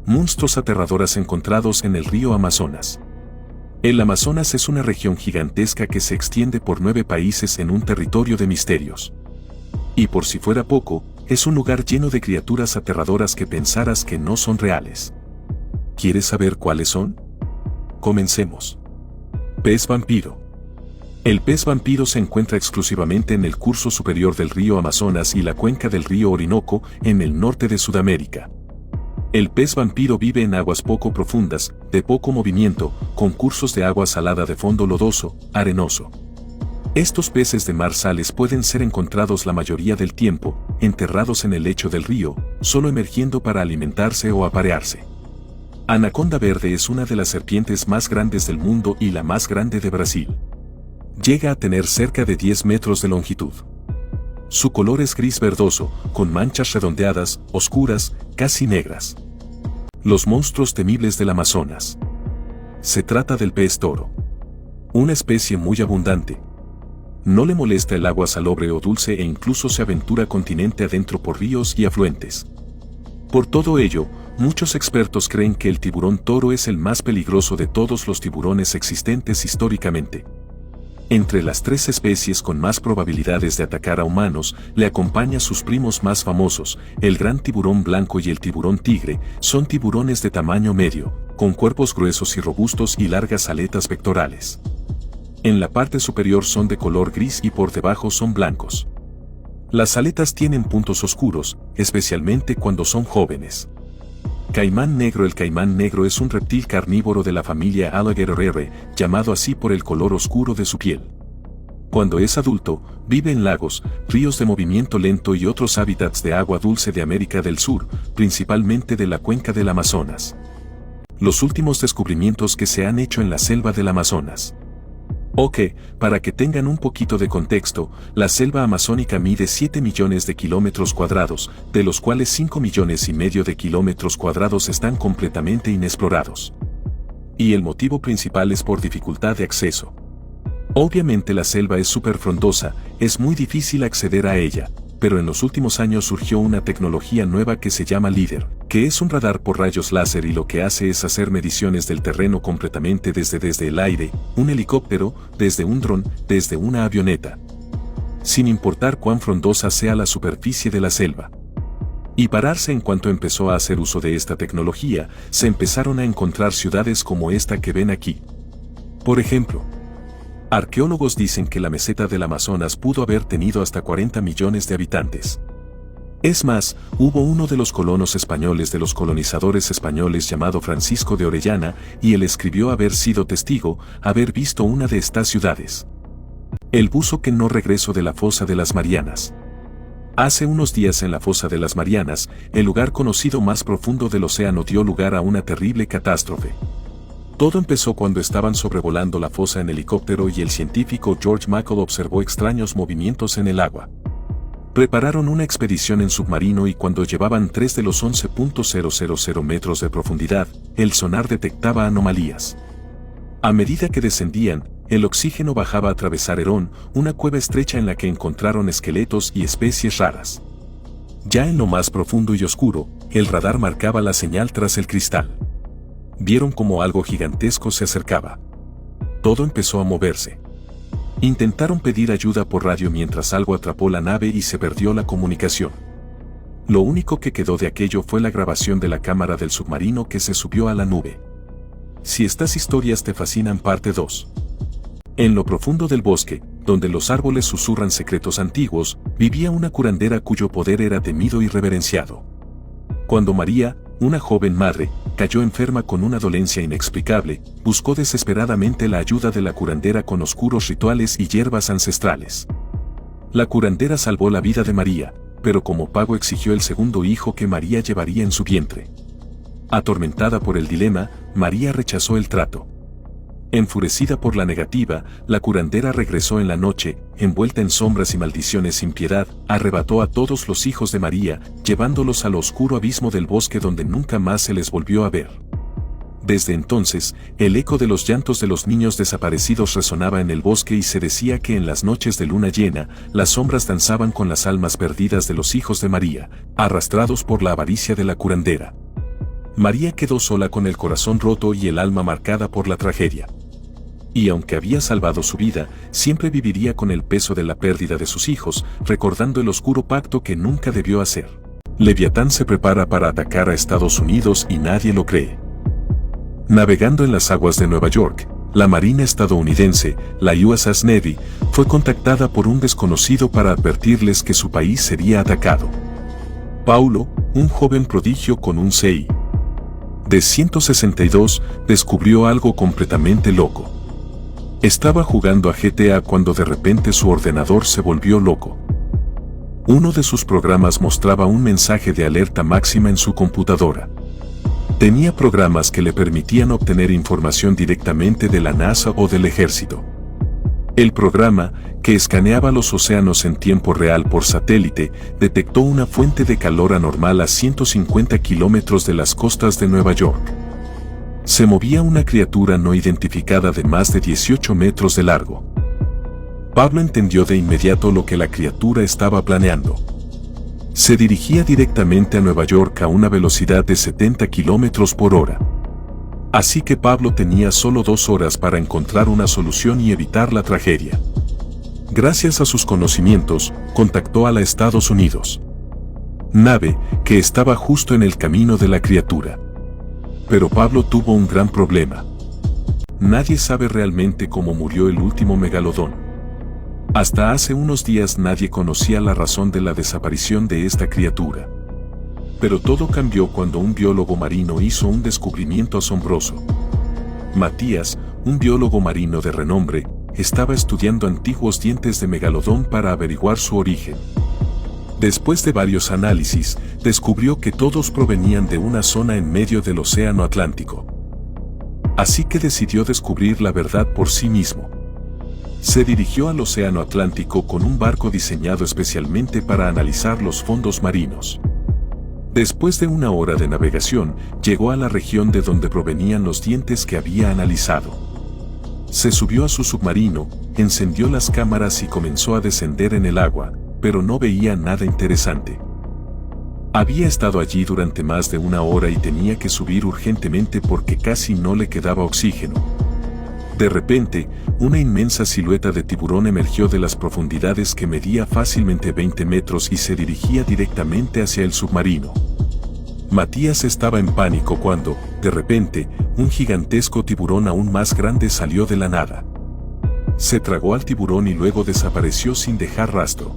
Monstruos aterradores encontrados en el río Amazonas. El Amazonas es una región gigantesca que se extiende por 9 países en un territorio de misterios. Y por si fuera poco, es un lugar lleno de criaturas aterradoras que pensarás que no son reales. ¿Quieres saber cuáles son? Comencemos. Pez vampiro. El pez vampiro se encuentra exclusivamente en el curso superior del río Amazonas y la cuenca del río Orinoco, en el norte de Sudamérica. El pez vampiro vive en aguas poco profundas, de poco movimiento, con cursos de agua salada de fondo lodoso, arenoso. Estos peces de mar sales pueden ser encontrados la mayoría del tiempo, enterrados en el lecho del río, solo emergiendo para alimentarse o aparearse. Anaconda verde es una de las serpientes más grandes del mundo y la más grande de Brasil. Llega a tener cerca de 10 metros de longitud. Su color es gris verdoso, con manchas redondeadas, oscuras, casi negras. Los monstruos temibles del Amazonas. Se trata del pez toro. Una especie muy abundante. No le molesta el agua salobre o dulce e incluso se aventura continente adentro por ríos y afluentes. Por todo ello, muchos expertos creen que el tiburón toro es el más peligroso de todos los tiburones existentes históricamente. Entre las 3 especies con más probabilidades de atacar a humanos, le acompañan sus primos más famosos, el gran tiburón blanco y el tiburón tigre. Son tiburones de tamaño medio, con cuerpos gruesos y robustos y largas aletas pectorales. En la parte superior son de color gris y por debajo son blancos. Las aletas tienen puntos oscuros, especialmente cuando son jóvenes. Caimán negro. El caimán negro es un reptil carnívoro de la familia Alligatorinae, llamado así por el color oscuro de su piel. Cuando es adulto, vive en lagos, ríos de movimiento lento y otros hábitats de agua dulce de América del Sur, principalmente de la cuenca del Amazonas. Los últimos descubrimientos que se han hecho en la selva del Amazonas. Para que tengan un poquito de contexto, la selva amazónica mide 7 millones de kilómetros cuadrados, de los cuales 5 millones y medio de kilómetros cuadrados están completamente inexplorados. Y el motivo principal es por dificultad de acceso. Obviamente la selva es súper frondosa, es muy difícil acceder a ella, pero en los últimos años surgió una tecnología nueva que se llama LiDAR, que es un radar por rayos láser y lo que hace es hacer mediciones del terreno completamente desde el aire, un helicóptero, desde un dron, desde una avioneta. Sin importar cuán frondosa sea la superficie de la selva. Y pararse. En cuanto empezó a hacer uso de esta tecnología, se empezaron a encontrar ciudades como esta que ven aquí. Por ejemplo, arqueólogos dicen que la meseta del Amazonas pudo haber tenido hasta 40 millones de habitantes. Es más, hubo uno de los colonos españoles de los colonizadores españoles llamado Francisco de Orellana, y él escribió haber sido testigo, haber visto una de estas ciudades. El buzo que no regresó de la fosa de las Marianas. Hace unos días en la fosa de las Marianas, el lugar conocido más profundo del océano dio lugar a una terrible catástrofe. Todo empezó cuando estaban sobrevolando la fosa en helicóptero y el científico George Michael observó extraños movimientos en el agua. Prepararon una expedición en submarino y cuando llevaban 3 de los 11.000 metros de profundidad, el sonar detectaba anomalías. A medida que descendían, el oxígeno bajaba a atravesar Herón, una cueva estrecha en la que encontraron esqueletos y especies raras. Ya en lo más profundo y oscuro, el radar marcaba la señal tras el cristal. Vieron como algo gigantesco se acercaba. Todo empezó a moverse. Intentaron pedir ayuda por radio mientras algo atrapó la nave y se perdió la comunicación. Lo único que quedó de aquello fue la grabación de la cámara del submarino que se subió a la nube. Si estas historias te fascinan, parte 2. En lo profundo del bosque, donde los árboles susurran secretos antiguos, vivía una curandera cuyo poder era temido y reverenciado. Cuando María, una joven madre, cayó enferma con una dolencia inexplicable, buscó desesperadamente la ayuda de la curandera con oscuros rituales y hierbas ancestrales. La curandera salvó la vida de María, pero como pago exigió el segundo hijo que María llevaría en su vientre. Atormentada por el dilema, María rechazó el trato. Enfurecida por la negativa, la curandera regresó en la noche, envuelta en sombras y maldiciones sin piedad, arrebató a todos los hijos de María, llevándolos al oscuro abismo del bosque donde nunca más se les volvió a ver. Desde entonces, el eco de los llantos de los niños desaparecidos resonaba en el bosque y se decía que en las noches de luna llena, las sombras danzaban con las almas perdidas de los hijos de María, arrastrados por la avaricia de la curandera. María quedó sola con el corazón roto y el alma marcada por la tragedia. Y aunque había salvado su vida, siempre viviría con el peso de la pérdida de sus hijos, recordando el oscuro pacto que nunca debió hacer. Leviatán se prepara para atacar a Estados Unidos y nadie lo cree. Navegando en las aguas de Nueva York, la Marina estadounidense, la USS Navy, fue contactada por un desconocido para advertirles que su país sería atacado. Paulo, un joven prodigio con un CI de 162, descubrió algo completamente loco. Estaba jugando a GTA cuando de repente su ordenador se volvió loco. Uno de sus programas mostraba un mensaje de alerta máxima en su computadora. Tenía programas que le permitían obtener información directamente de la NASA o del ejército. El programa, que escaneaba los océanos en tiempo real por satélite, detectó una fuente de calor anormal a 150 kilómetros de las costas de Nueva York. Se movía una criatura no identificada de más de 18 metros de largo. Pablo entendió de inmediato lo que la criatura estaba planeando. Se dirigía directamente a Nueva York a una velocidad de 70 kilómetros por hora. Así que Pablo tenía solo 2 horas para encontrar una solución y evitar la tragedia. Gracias a sus conocimientos, contactó a la Estados Unidos nave, que estaba justo en el camino de la criatura. Pero Pablo tuvo un gran problema. Nadie sabe realmente cómo murió el último megalodón. Hasta hace unos días nadie conocía la razón de la desaparición de esta criatura. Pero todo cambió cuando un biólogo marino hizo un descubrimiento asombroso. Matías, un biólogo marino de renombre, estaba estudiando antiguos dientes de megalodón para averiguar su origen. Después de varios análisis, descubrió que todos provenían de una zona en medio del Océano Atlántico. Así que decidió descubrir la verdad por sí mismo. Se dirigió al Océano Atlántico con un barco diseñado especialmente para analizar los fondos marinos. Después de 1 hora de navegación, llegó a la región de donde provenían los dientes que había analizado. Se subió a su submarino, encendió las cámaras y comenzó a descender en el agua, pero no veía nada interesante. Había estado allí durante más de 1 hora y tenía que subir urgentemente porque casi no le quedaba oxígeno. De repente, una inmensa silueta de tiburón emergió de las profundidades que medía fácilmente 20 metros y se dirigía directamente hacia el submarino. Matías estaba en pánico cuando, de repente, un gigantesco tiburón aún más grande salió de la nada. Se tragó al tiburón y luego desapareció sin dejar rastro.